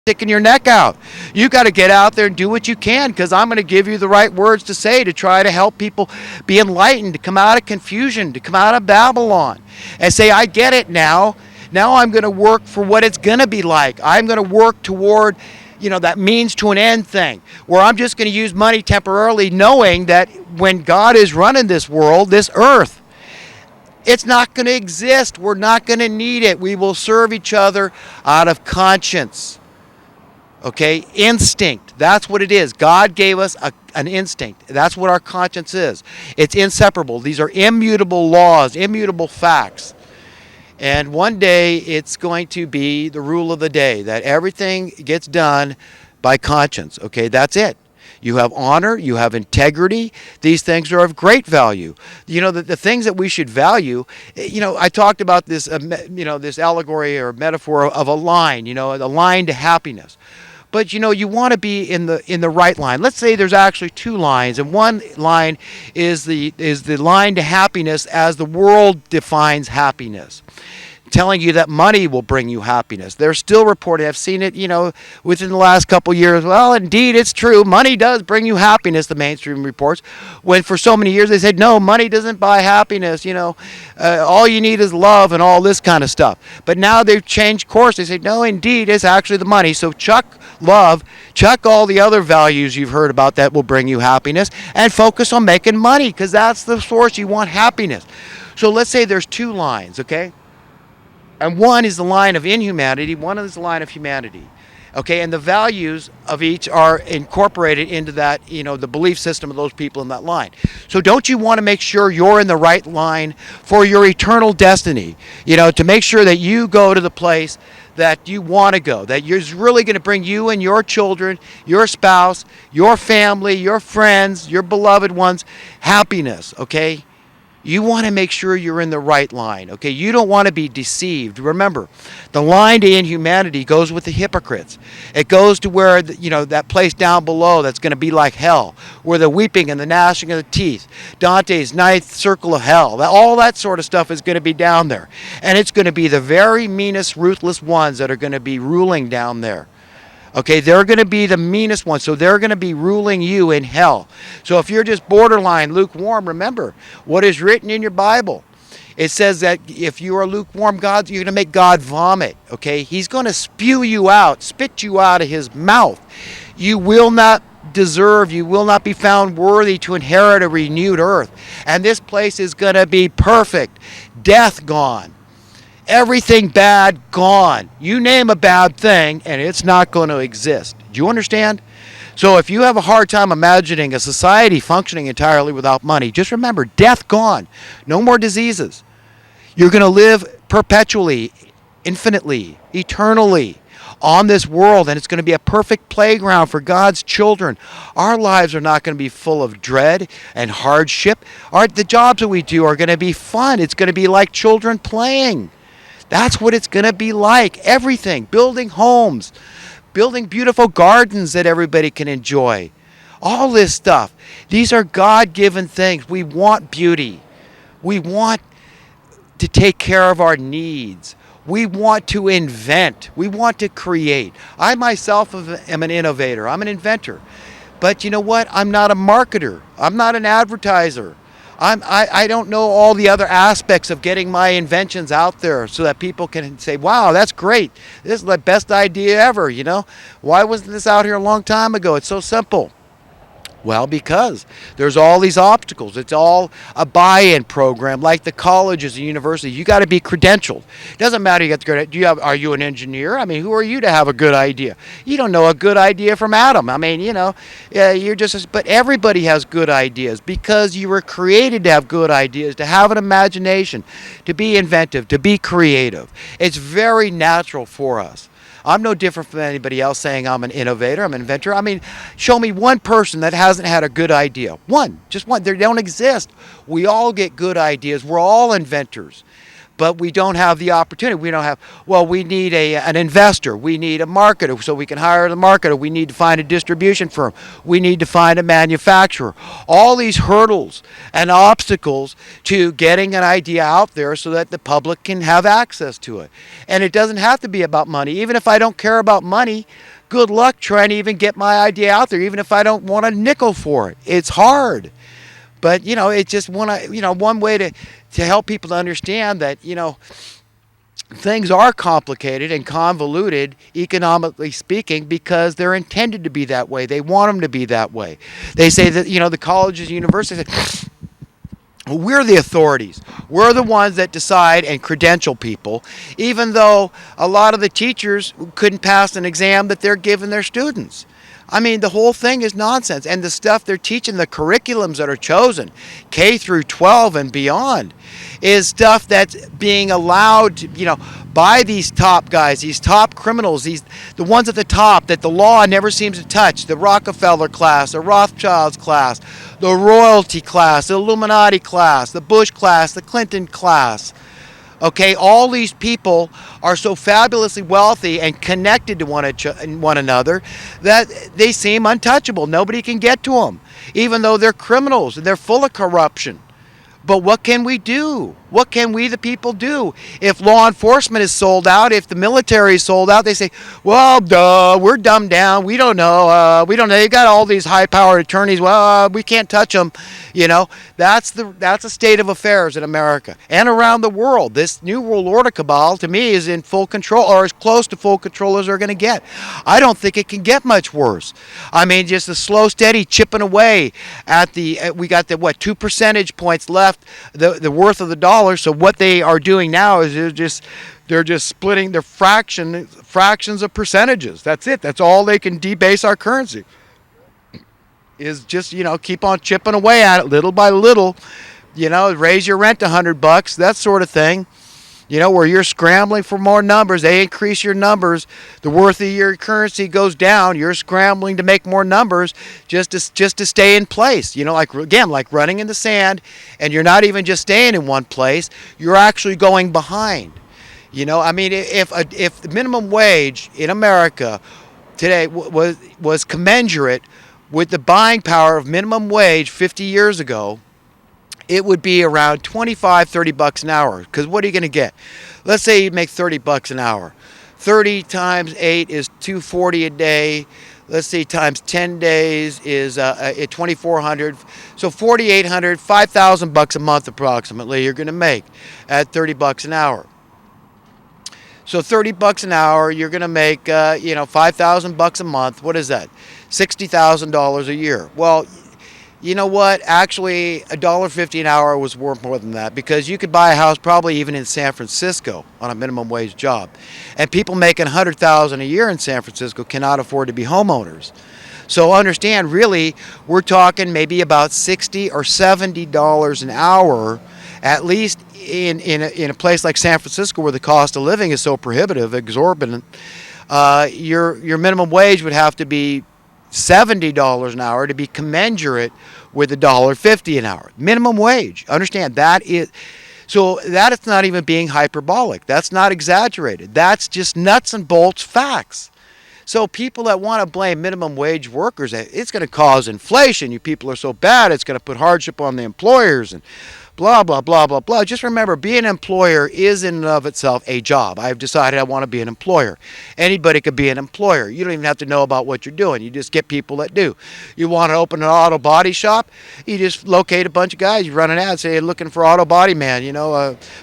sticking your neck out. You got to get out there and do what you can, because I'm going to give you the right words to say to try to help people be enlightened, to come out of confusion, to come out of Babylon and say, I get it now. Now I'm going to work for what it's going to be like. I'm going to work toward, that means to an end thing, where I'm just going to use money temporarily, knowing that when God is running this world, this earth, it's not going to exist. We're not going to need it. We will serve each other out of conscience. Okay, instinct. That's what it is. God gave us an instinct. That's what our conscience is. It's inseparable. These are immutable laws, immutable facts. And one day it's going to be the rule of the day, that everything gets done by conscience. Okay, that's it. You have honor, you have integrity. These things are of great value. The things that we should value, I talked about this, this allegory or metaphor of a line, the line to happiness. But you want to be in the right line. Let's say there's actually two lines, and one line is the line to happiness as the world defines happiness, telling you that money will bring you happiness. They're still reporting, I've seen it, within the last couple years. Well, indeed, it's true. Money does bring you happiness, the mainstream reports. When for so many years they said, no, money doesn't buy happiness, all you need is love and all this kind of stuff. But now they've changed course. They say, no, indeed, it's actually the money. So chuck love, chuck all the other values you've heard about that will bring you happiness, and focus on making money, because that's the source. You want happiness. So let's say there's two lines, okay? And one is the line of inhumanity, one is the line of humanity. Okay, and the values of each are incorporated into that, the belief system of those people in that line. So don't you want to make sure you're in the right line for your eternal destiny? To make sure that you go to the place that you want to go, that is really going to bring you and your children, your spouse, your family, your friends, your beloved ones, happiness, okay? You want to make sure you're in the right line, okay? You don't want to be deceived. Remember, the line to inhumanity goes with the hypocrites. It goes to where, that place down below that's going to be like hell, where the weeping and the gnashing of the teeth, Dante's ninth circle of hell, all that sort of stuff is going to be down there. And it's going to be the very meanest, ruthless ones that are going to be ruling down there. Okay, they're going to be the meanest ones, so they're going to be ruling you in hell. So if you're just borderline lukewarm, remember what is written in your Bible. It says that if you are lukewarm, you're going to make God vomit. Okay, He's going to spew you out, spit you out of His mouth. You will not you will not be found worthy to inherit a renewed earth. And this place is going to be perfect. Death gone. Everything bad gone. You name a bad thing and it's not going to exist. Do you understand? So if you have a hard time imagining a society functioning entirely without money, just remember, death gone. No more diseases. You're going to live perpetually, infinitely, eternally on this world, and it's going to be a perfect playground for God's children. Our lives are not going to be full of dread and hardship. The jobs that we do are going to be fun. It's going to be like children playing. That's what it's going to be like. Everything. Building homes. Building beautiful gardens that everybody can enjoy. All this stuff. These are God-given things. We want beauty. We want to take care of our needs. We want to invent. We want to create. I myself am an innovator. I'm an inventor. But you know what? I'm not a marketer. I'm not an advertiser. I don't know all the other aspects of getting my inventions out there so that people can say, wow, that's great. This is the best idea ever, Why wasn't this out here a long time ago? It's so simple. Well, because there's all these obstacles. It's all a buy-in program, like the colleges and universities. You got to be credentialed. It doesn't matter you got the credential. Are you an engineer? I mean, who are you to have a good idea? You don't know a good idea from Adam. I mean, you're just. But everybody has good ideas because you were created to have good ideas, to have an imagination, to be inventive, to be creative. It's very natural for us. I'm no different from anybody else saying I'm an innovator, I'm an inventor. I mean, show me one person that hasn't had a good idea. One, just one. They don't exist. We all get good ideas. We're all inventors. but we don't have the opportunity. We don't have, well, we need an investor. We need a marketer so we can hire the marketer. We need to find a distribution firm. We need to find a manufacturer. All these hurdles and obstacles to getting an idea out there so that the public can have access to it. And it doesn't have to be about money. Even if I don't care about money, good luck trying to even get my idea out there, even if I don't want a nickel for it. It's hard. But, it's just one way to help people to understand that, things are complicated and convoluted, economically speaking, because they're intended to be that way. They want them to be that way. They say that, the colleges and universities say, we're the authorities. We're the ones that decide and credential people, even though a lot of the teachers couldn't pass an exam that they're giving their students. I mean, the whole thing is nonsense. And the stuff they're teaching, the curriculums that are chosen, K through 12 and beyond, is stuff that's being allowed to, by these top guys, these top criminals, the ones at the top that the law never seems to touch, the Rockefeller class, the Rothschilds class, the royalty class, the Illuminati class, the Bush class, the Clinton class. Okay, all these people are so fabulously wealthy and connected to one another that they seem untouchable. Nobody can get to them, even though they're criminals and they're full of corruption. But what can we do? What can we, the people, do? If law enforcement is sold out, if the military is sold out, they say, well, duh, we're dumbed down. We don't know. You got all these high-powered attorneys. Well, we can't touch them. That's a state of affairs in America and around the world. This New World Order cabal, to me, is in full control, or as close to full control as they're going to get. I don't think it can get much worse. I mean, just a slow, steady chipping away at we got 2 percentage points left, the worth of the dollar. So what they are doing now is they're just splitting their fractions of percentages. That's it. That's all they can debase our currency. Is just keep on chipping away at it little by little. Raise your rent $100, that sort of thing. Where you're scrambling for more numbers, they increase your numbers, the worth of your currency goes down, you're scrambling to make more numbers just to stay in place. Like running in the sand, and you're not even just staying in one place, you're actually going behind. I mean, if the minimum wage in America today was commensurate with the buying power of minimum wage 50 years ago, it would be around $25-30 an hour. Because what are you going to get? Let's say you make $30 an hour. 30 times 8 is $240 a day. Let's see, times 10 days is $2,400. So $4,800, $5,000 a month approximately you're going to make at $30 an hour. So $30 an hour, you're going to make $5,000 a month. What is that? $60,000 a year. Well, you know what? Actually, $1.50 an hour was worth more than that, because you could buy a house probably even in San Francisco on a minimum wage job. And people making $100,000 a year in San Francisco cannot afford to be homeowners. So understand, really, we're talking maybe about $60 or $70 an hour, at least in a place like San Francisco where the cost of living is so prohibitive, exorbitant. Your minimum wage would have to be $70 an hour to be commensurate with $1.50 an hour. Minimum wage. Understand, that is not even being hyperbolic. That's not exaggerated. That's just nuts and bolts facts. So people that want to blame minimum wage workers, it's going to cause inflation. You people are so bad, it's going to put hardship on the employers and blah, blah, blah, blah, blah. Just remember, being an employer is in and of itself a job. I've decided I want to be an employer. Anybody could be an employer. You don't even have to know about what you're doing. You just get people that do. You want to open an auto body shop? You just locate a bunch of guys. You run an ad, say, looking for auto body man,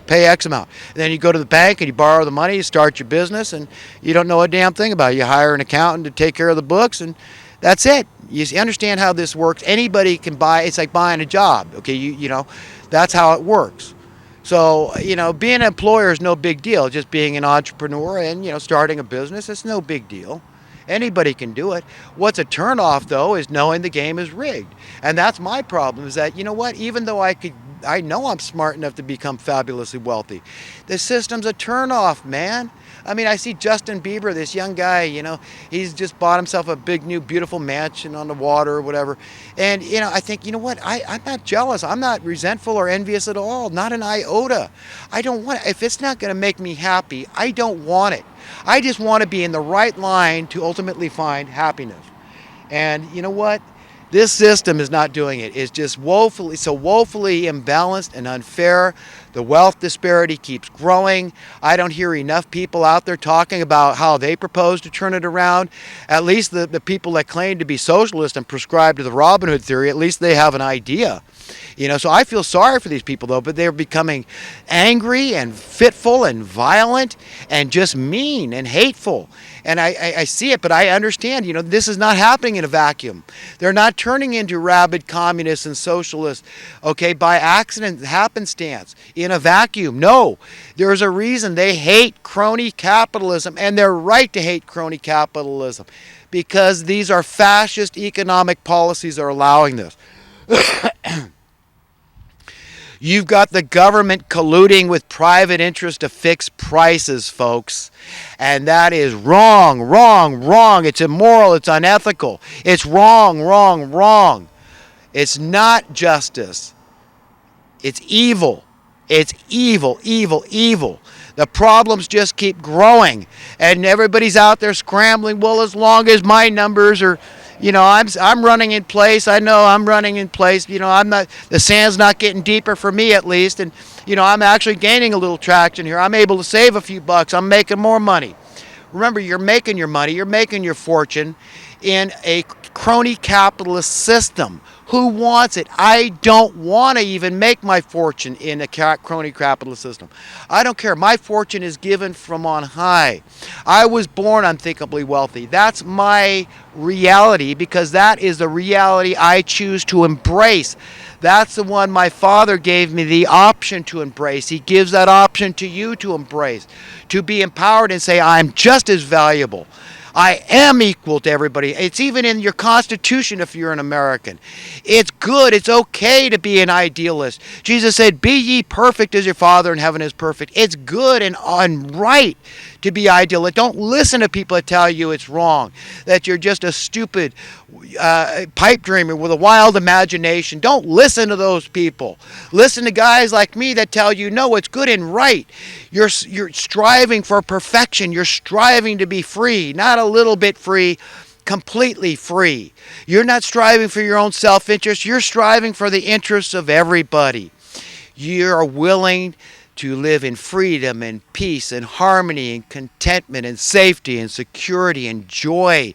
pay X amount. And then you go to the bank and you borrow the money, you start your business, and you don't know a damn thing about it. You hire an accountant to take care of the books, and that's it. You understand how this works. Anybody can buy. It's like buying a job. Okay, that's how it works. So, being an employer is no big deal. Just being an entrepreneur and, starting a business, it's no big deal. Anybody can do it. What's a turnoff, though, is knowing the game is rigged. And that's my problem, is that, even though I could I know I'm smart enough to become fabulously wealthy. The system's a turnoff, man. I mean, I see Justin Bieber, this young guy, he's just bought himself a big new beautiful mansion on the water or whatever. And, I think, you know what? I'm not jealous. I'm not resentful or envious at all. Not an iota. I don't want it. If it's not going to make me happy, I don't want it. I just want to be in the right line to ultimately find happiness. And you know what? This system is not doing it. It's just woefully imbalanced and unfair. The wealth disparity keeps growing. I don't hear enough people out there talking about how they propose to turn it around. At least the people that claim to be socialist and prescribe to the Robin Hood theory, at least they have an idea. So I feel sorry for these people, though, but they're becoming angry and fitful and violent and just mean and hateful. And I see it, but I understand, this is not happening in a vacuum. They're not turning into rabid communists and socialists, okay, by accident, happenstance, in a vacuum. No, there's a reason they hate crony capitalism, and they're right to hate crony capitalism, because these are fascist economic policies that are allowing this. You've got the government colluding with private interest to fix prices, folks. And that is wrong, wrong, wrong. It's immoral. It's unethical. It's wrong, wrong, wrong. It's not justice. It's evil. It's evil, evil, evil. The problems just keep growing. And everybody's out there scrambling. Well, as long as my numbers are... I'm running in place. I know I'm running in place. I'm not, the sand's not getting deeper for me at least. And, I'm actually gaining a little traction here. I'm able to save a few bucks. I'm making more money. Remember, you're making your money. You're making your fortune in a crony capitalist system. Who wants it? I don't want to even make my fortune in a crony capitalist system. I don't care. My fortune is given from on high. I was born unthinkably wealthy. That's my reality, because that is the reality I choose to embrace. That's the one my father gave me the option to embrace. He gives that option to you to embrace, to be empowered and say, I'm just as valuable. I am equal to everybody. It's even in your Constitution if you're an American. It's good. It's okay to be an idealist. Jesus said, be ye perfect as your Father in heaven is perfect. It's good and right to be idealist. Don't listen to people that tell you it's wrong, that you're just a stupid pipe dreamer with a wild imagination. Don't listen to those people. Listen to guys like me that tell you, no, it's good and right. You're striving for perfection. You're striving to be free, not a little bit free, completely free. You're not striving for your own self-interest. You're striving for the interests of everybody. You're willing to live in freedom and peace and harmony and contentment and safety and security and joy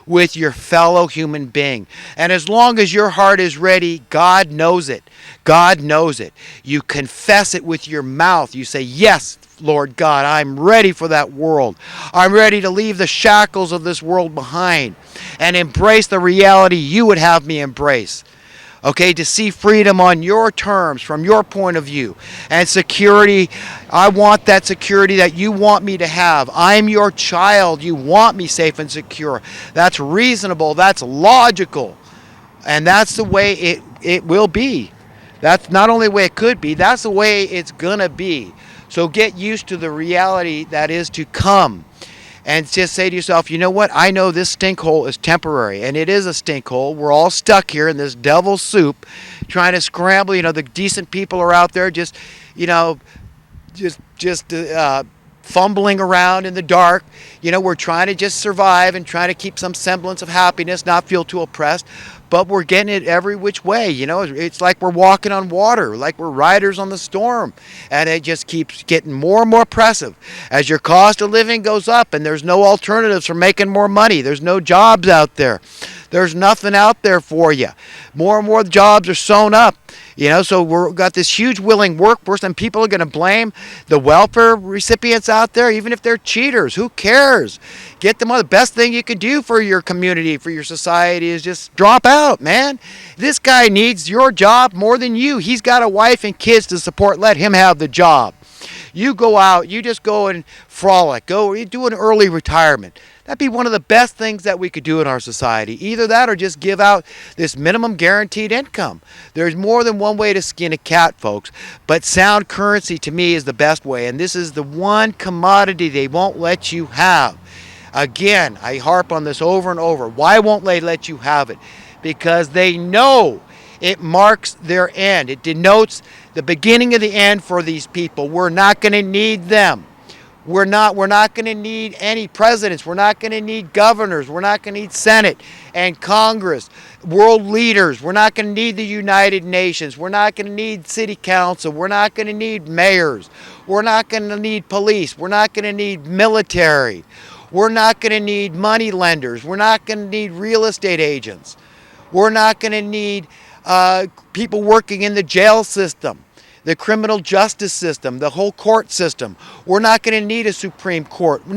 with your fellow human being. And as long as your heart is ready, God knows it. God knows it. You confess it with your mouth. You say, yes, Lord God, I'm ready for that world. I'm ready to leave the shackles of this world behind and embrace the reality you would have me embrace. Okay, to see freedom on your terms, from your point of view. And security, I want that security that you want me to have. I'm your child. You want me safe and secure. That's reasonable. That's logical. And that's the way it will be. That's not only the way it could be, that's the way it's going to be. So get used to the reality that is to come. And just say to yourself, you know what? I know this stink hole is temporary, and it is a stink hole. We're all stuck here in this devil's soup, trying to scramble. The decent people are out there just fumbling around in the dark. We're trying to just survive and trying to keep some semblance of happiness, not feel too oppressed. But we're getting it every which way. It's like we're walking on water, like we're riders on the storm. And it just keeps getting more and more oppressive. As your cost of living goes up and there's no alternatives for making more money. There's no jobs out there. There's nothing out there for you. More and more jobs are sewn up. So we've got this huge willing workforce, and people are going to blame the welfare recipients out there, even if they're cheaters. Who cares? Get them on. The best thing you can do for your community, for your society, is just drop out, man. This guy needs your job more than you. He's got a wife and kids to support. Let him have the job. You go out, you just go and frolic, go, you do an early retirement. That'd be one of the best things that we could do in our society. Either that or just give out this minimum guaranteed income. There's more than one way to skin a cat, folks, but sound currency to me is the best way, and this is the one commodity they won't let you have. Again, I harp on this over and over. Why won't they let you have it? Because they know it marks their end. It denotes the beginning of the end for these people. We're not going to need them. We're not going to need any presidents. We're not going to need governors. We're not going to need Senate and Congress, world leaders. We're not going to need the United Nations. We're not going to need city council. We're not going to need mayors. We're not going to need police. We're not going to need military. We're not going to need money lenders. We're not going to need real estate agents. We're not going to need people working in the jail system, the criminal justice system, the whole court system. We're not going to need a Supreme Court.